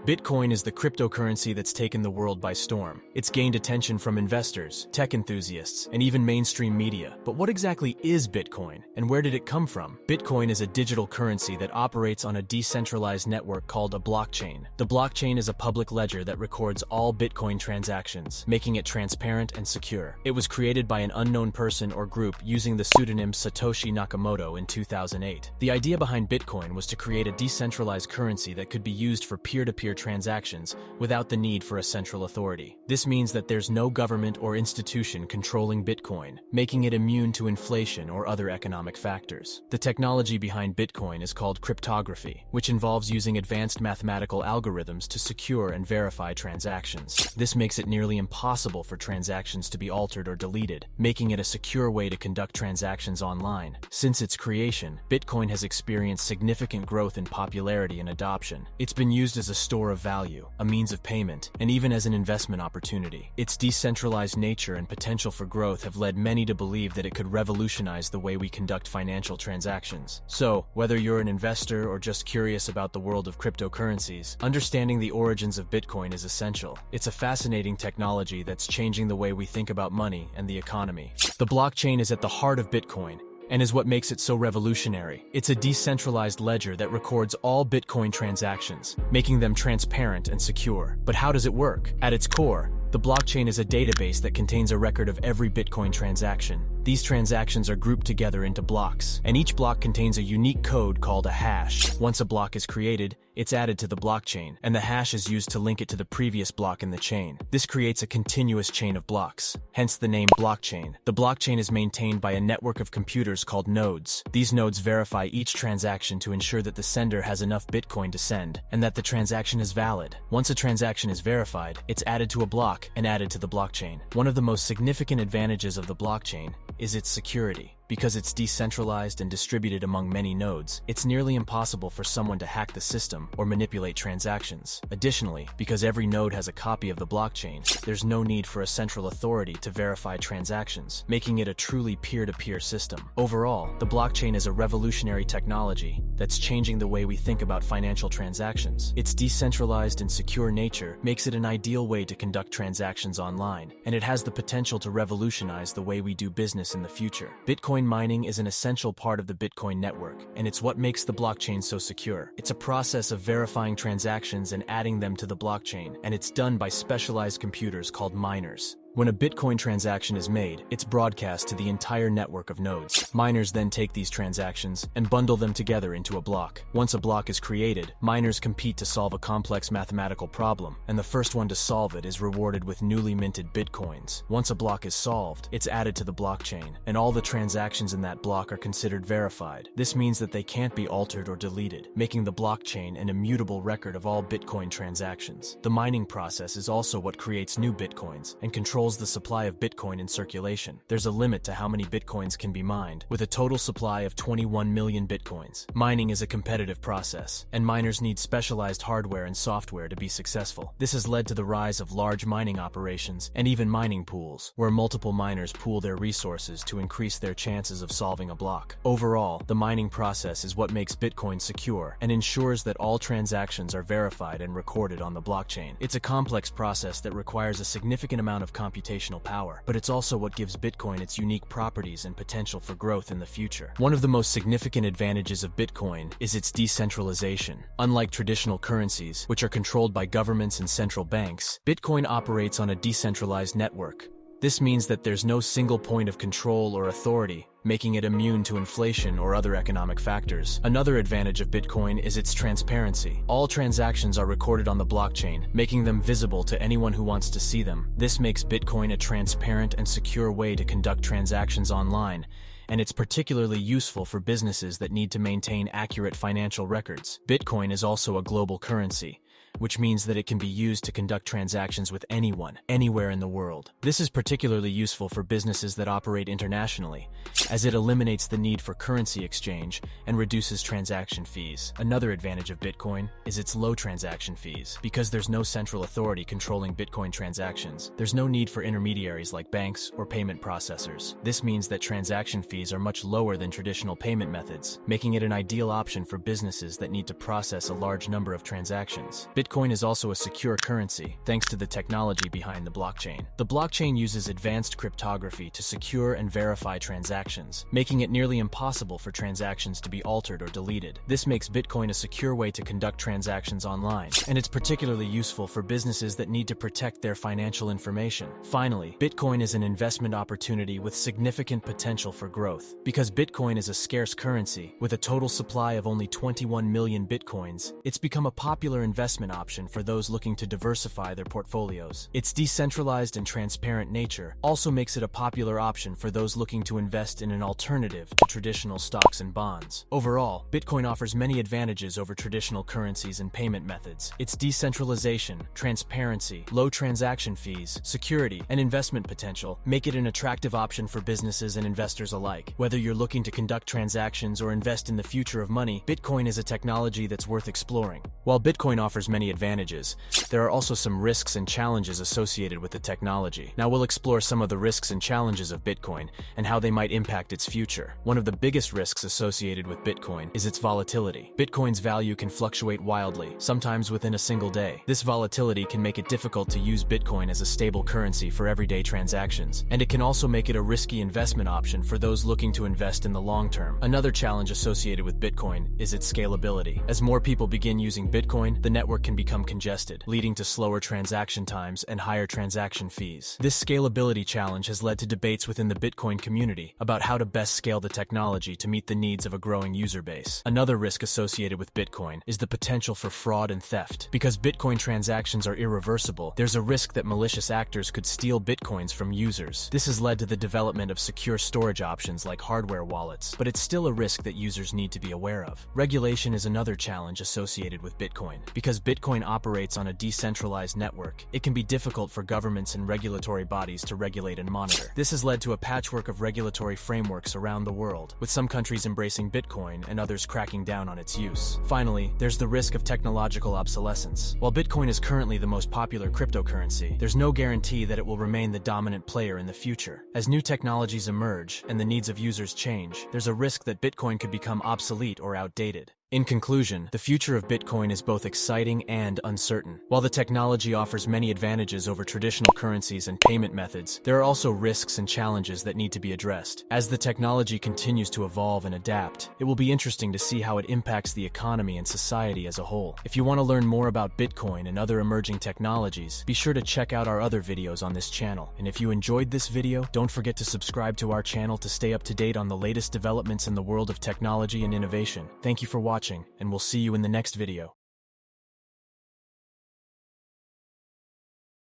Bitcoin is the cryptocurrency that's taken the world by storm. It's gained attention from investors, tech enthusiasts, and even mainstream media. But what exactly is Bitcoin, and where did it come from? Bitcoin is a digital currency that operates on a decentralized network called a blockchain. The blockchain is a public ledger that records all Bitcoin transactions, making it transparent and secure. It was created by an unknown person or group using the pseudonym Satoshi Nakamoto in 2008. The idea behind Bitcoin was to create a decentralized currency that could be used for peer-to-peer transactions without the need for a central authority. This means that there's no government or institution controlling Bitcoin, making it immune to inflation or other economic factors. The technology behind Bitcoin is called cryptography, which involves using advanced mathematical algorithms to secure and verify transactions. This makes it nearly impossible for transactions to be altered or deleted, making it a secure way to conduct transactions online. Since its creation, Bitcoin has experienced significant growth in popularity and adoption. It's been used as a store of value, a means of payment, and even as an investment opportunity. Its decentralized nature and potential for growth have led many to believe that it could revolutionize the way we conduct financial transactions. So, whether you're an investor or just curious about the world of cryptocurrencies, understanding the origins of Bitcoin is essential. It's a fascinating technology that's changing the way we think about money and the economy. The blockchain is at the heart of Bitcoin, and is what makes it so revolutionary. It's a decentralized ledger that records all Bitcoin transactions, making them transparent and secure. But how does it work? At its core, the blockchain is a database that contains a record of every Bitcoin transaction. These transactions are grouped together into blocks, and each block contains a unique code called a hash. Once a block is created, it's added to the blockchain, and the hash is used to link it to the previous block in the chain. This creates a continuous chain of blocks, hence the name blockchain. The blockchain is maintained by a network of computers called nodes. These nodes verify each transaction to ensure that the sender has enough Bitcoin to send, and that the transaction is valid. Once a transaction is verified, it's added to a block and added to the blockchain. One of the most significant advantages of the blockchain is its security. Because it's decentralized and distributed among many nodes, it's nearly impossible for someone to hack the system or manipulate transactions. Additionally, because every node has a copy of the blockchain, there's no need for a central authority to verify transactions, making it a truly peer-to-peer system. Overall, the blockchain is a revolutionary technology that's changing the way we think about financial transactions. Its decentralized and secure nature makes it an ideal way to conduct transactions online, and it has the potential to revolutionize the way we do business in the future. Bitcoin mining is an essential part of the Bitcoin network, and it's what makes the blockchain so secure. It's a process of verifying transactions and adding them to the blockchain, and it's done by specialized computers called miners. When a Bitcoin transaction is made, it's broadcast to the entire network of nodes. Miners then take these transactions and bundle them together into a block. Once a block is created, miners compete to solve a complex mathematical problem, and the first one to solve it is rewarded with newly minted Bitcoins. Once a block is solved, it's added to the blockchain, and all the transactions in that block are considered verified. This means that they can't be altered or deleted, making the blockchain an immutable record of all Bitcoin transactions. The mining process is also what creates new Bitcoins and controls the supply of Bitcoin in circulation. There's a limit to how many Bitcoins can be mined, with a total supply of 21 million Bitcoins. Mining is a competitive process, and miners need specialized hardware and software to be successful. This has led to the rise of large mining operations and even mining pools, where multiple miners pool their resources to increase their chances of solving a block. Overall, the mining process is what makes Bitcoin secure and ensures that all transactions are verified and recorded on the blockchain. It's a complex process that requires a significant amount of computational power, but it's also what gives Bitcoin its unique properties and potential for growth in the future. One of the most significant advantages of Bitcoin is its decentralization. Unlike traditional currencies, which are controlled by governments and central banks, Bitcoin operates on a decentralized network. This means that there's no single point of control or authority, making it immune to inflation or other economic factors. Another advantage of Bitcoin is its transparency. All transactions are recorded on the blockchain, making them visible to anyone who wants to see them. This makes Bitcoin a transparent and secure way to conduct transactions online, and it's particularly useful for businesses that need to maintain accurate financial records. Bitcoin is also a global currency, which means that it can be used to conduct transactions with anyone, anywhere in the world. This is particularly useful for businesses that operate internationally, as it eliminates the need for currency exchange and reduces transaction fees. Another advantage of Bitcoin is its low transaction fees. Because there's no central authority controlling Bitcoin transactions, there's no need for intermediaries like banks or payment processors. This means that transaction fees are much lower than traditional payment methods, making it an ideal option for businesses that need to process a large number of transactions. Bitcoin Bitcoin is also a secure currency, thanks to the technology behind the blockchain. The blockchain uses advanced cryptography to secure and verify transactions, making it nearly impossible for transactions to be altered or deleted. This makes Bitcoin a secure way to conduct transactions online, and it's particularly useful for businesses that need to protect their financial information. Finally, Bitcoin is an investment opportunity with significant potential for growth. Because Bitcoin is a scarce currency, with a total supply of only 21 million Bitcoins, it's become a popular investment option for those looking to diversify their portfolios. Its decentralized and transparent nature also makes it a popular option for those looking to invest in an alternative to traditional stocks and bonds. Overall, Bitcoin offers many advantages over traditional currencies and payment methods. Its decentralization, transparency, low transaction fees, security, and investment potential make it an attractive option for businesses and investors alike. Whether you're looking to conduct transactions or invest in the future of money, Bitcoin is a technology that's worth exploring. While Bitcoin offers many advantages, there are also some risks and challenges associated with the technology. Now we'll explore some of the risks and challenges of Bitcoin and how they might impact its future. One of the biggest risks associated with Bitcoin is its volatility. Bitcoin's value can fluctuate wildly, sometimes within a single day. This volatility can make it difficult to use Bitcoin as a stable currency for everyday transactions, and it can also make it a risky investment option for those looking to invest in the long term. Another challenge associated with Bitcoin is its scalability. As more people begin using Bitcoin, the network can become congested, leading to slower transaction times and higher transaction fees. This scalability challenge has led to debates within the Bitcoin community about how to best scale the technology to meet the needs of a growing user base. Another risk associated with Bitcoin is the potential for fraud and theft. Because Bitcoin transactions are irreversible, there's a risk that malicious actors could steal Bitcoins from users. This has led to the development of secure storage options like hardware wallets, but it's still a risk that users need to be aware of. Regulation is another challenge associated with Bitcoin. Because Bitcoin operates on a decentralized network, it can be difficult for governments and regulatory bodies to regulate and monitor. This has led to a patchwork of regulatory frameworks around the world, with some countries embracing Bitcoin and others cracking down on its use. Finally, there's the risk of technological obsolescence. While Bitcoin is currently the most popular cryptocurrency, there's no guarantee that it will remain the dominant player in the future. As new technologies emerge and the needs of users change, there's a risk that Bitcoin could become obsolete or outdated. In conclusion, the future of Bitcoin is both exciting and uncertain. While the technology offers many advantages over traditional currencies and payment methods, there are also risks and challenges that need to be addressed. As the technology continues to evolve and adapt, it will be interesting to see how it impacts the economy and society as a whole. If you want to learn more about Bitcoin and other emerging technologies, be sure to check out our other videos on this channel. And if you enjoyed this video, don't forget to subscribe to our channel to stay up to date on the latest developments in the world of technology and innovation. Thank you for watching, and we'll see you in the next video.